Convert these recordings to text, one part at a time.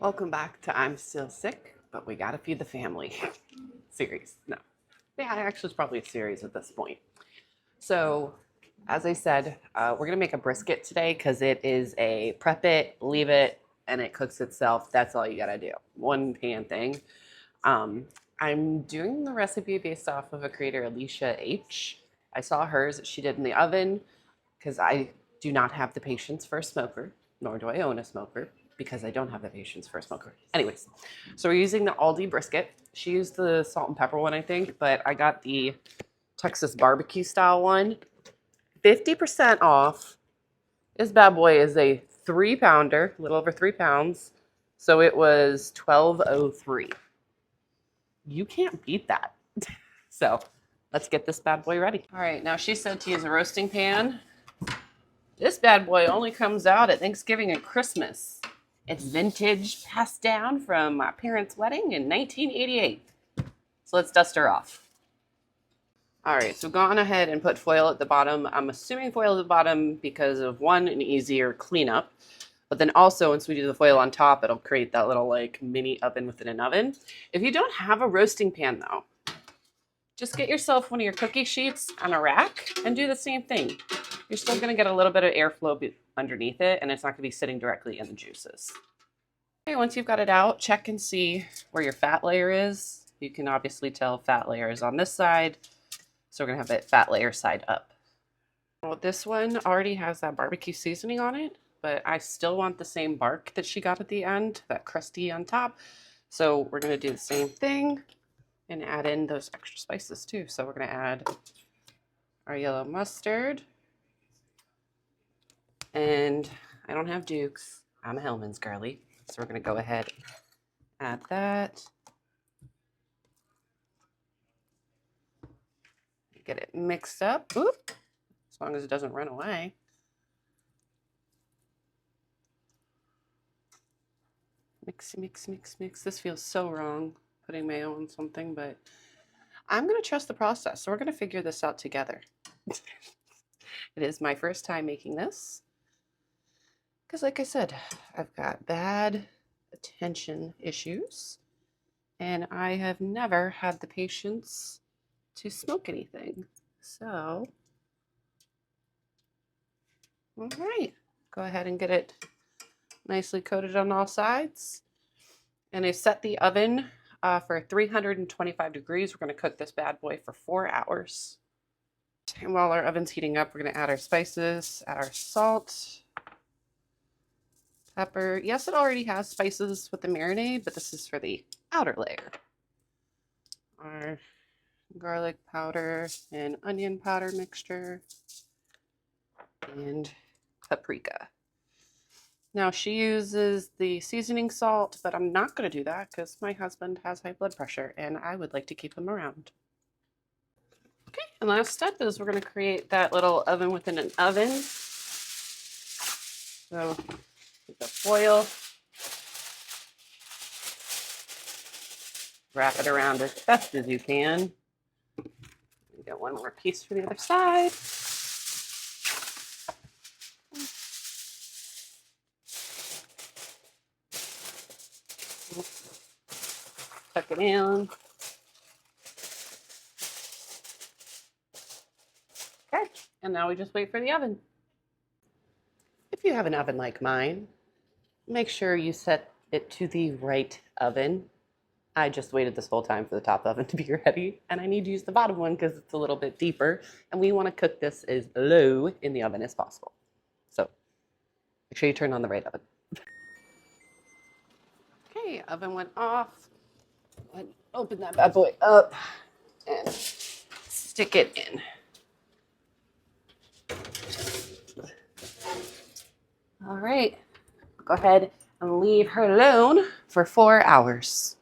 Welcome back to I'm Still Sick, but we gotta feed the family series. No, yeah, actually, it's probably a series at this point. So, as I said, we're gonna make a brisket today because it is a prep it, leave it, and it cooks itself. That's all you gotta do. One pan thing. Um, I'm doing the recipe based off of a creator, Alicia H. I saw hers that she did in the oven because I do not have the patience for a smoker, nor do I own a smoker because I don't have the patience for a smoker. Anyways, so we're using the Aldi brisket. She used the salt and pepper one, I think, but I got the Texas barbecue style one. 50% off. This bad boy is a 3-pounder, a little over 3 pounds. So it was $12.03. You can't beat that. So let's get this bad boy ready. All right, now she said to use a roasting pan. This bad boy only comes out at Thanksgiving and Christmas. It's vintage, passed down from my parents' wedding in 1988. So let's dust her off. All right, so gone ahead and put foil at the bottom. I'm assuming foil at the bottom because of one, an easier cleanup. But then also, once we do the foil on top, it'll create that little like mini oven within an oven. If you don't have a roasting pan though, just get yourself one of your cookie sheets on a rack and do the same thing. You're still going to get a little bit of airflow underneath it, and it's not going to be sitting directly in the juices. Okay, once you've got it out, check and see where your fat layer is. You can obviously tell fat layer is on this side, so we're going to have that fat layer side up. Well, this one already has that barbecue seasoning on it, but I still want the same bark that she got at the end, that crusty on top. So we're going to do the same thing and add in those extra spices too. So we're going to add our yellow mustard. And I don't have Dukes. I'm a Hellman's girly. So we're going to go ahead and add that. Get it mixed up. Oop. As long as it doesn't run away. Mix, mix, mix, mix. This feels so wrong, putting mayo on something, but I'm going to trust the process. So we're going to figure this out together. It is my first time making this. Because like I said, I've got bad attention issues. And I have never had the patience to smoke anything. So, all right. Go ahead and get it nicely coated on all sides. And I set the oven for 325 degrees. We're going to cook this bad boy for 4 hours. And while our oven's heating up, we're going to add our spices, add our salt, pepper. Yes, it already has spices with the marinade, but this is for the outer layer. Our garlic powder and onion powder mixture, and paprika. Now she uses the seasoning salt, but I'm not going to do that because my husband has high blood pressure and I would like to keep him around. Okay, and last step is we're going to create that little oven within an oven. So get the foil, wrap it around as best as you can. Get one more piece for the other side. Tuck it in. Okay, and now we just wait for the oven. If you have an oven like mine, make sure you set it to the right oven. I just waited this whole time for the top oven to be ready, and I need to use the bottom one because it's a little bit deeper, and we want to cook this as low in the oven as possible. So make sure you turn on the right oven. Okay, oven went off. Open that bad boy up and stick it in. All right, go ahead and leave her alone for 4 hours.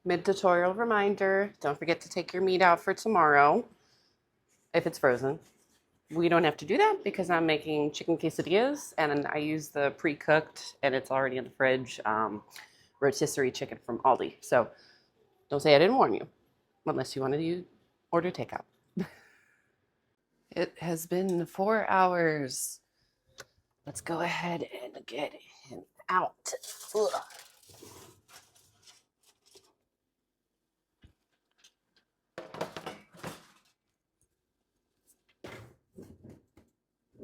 Mid-tutorial reminder, don't forget to take your meat out for tomorrow if it's frozen. We don't have to do that because I'm making chicken quesadillas and I use the pre-cooked and it's already in the fridge rotisserie chicken from Aldi. So don't say I didn't warn you unless you wanted to order takeout. It has been 4 hours. Let's go ahead and get him out. Ugh.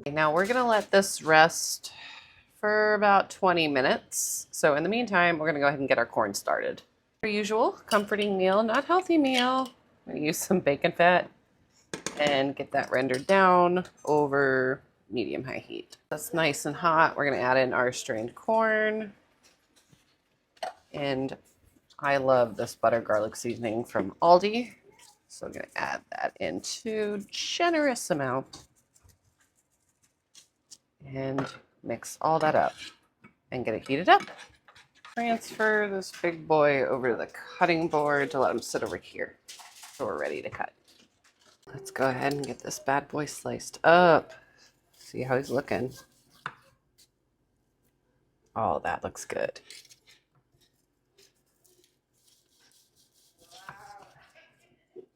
Now we're gonna let this rest for about 20 minutes. So in the meantime, we're gonna go ahead and get our corn started. Our usual comforting meal, not healthy meal. I'm gonna use some bacon fat and get that rendered down over medium-high heat. That's nice and hot. We're gonna add in our strained corn. And I love this butter garlic seasoning from Aldi. So I'm gonna add that into generous amount and mix all that up and get it heated up. Transfer this big boy over to the cutting board to let him sit over here. So we're ready to cut. Let's go ahead and get this bad boy sliced up. See how he's looking. Oh, that looks good.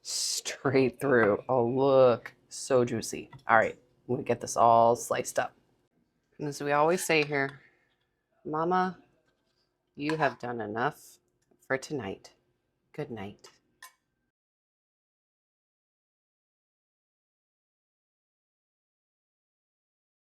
Straight through. Oh, look. So juicy. All right, I'm gonna get this all sliced up. And as we always say here, Mama, you have done enough for tonight. Good night.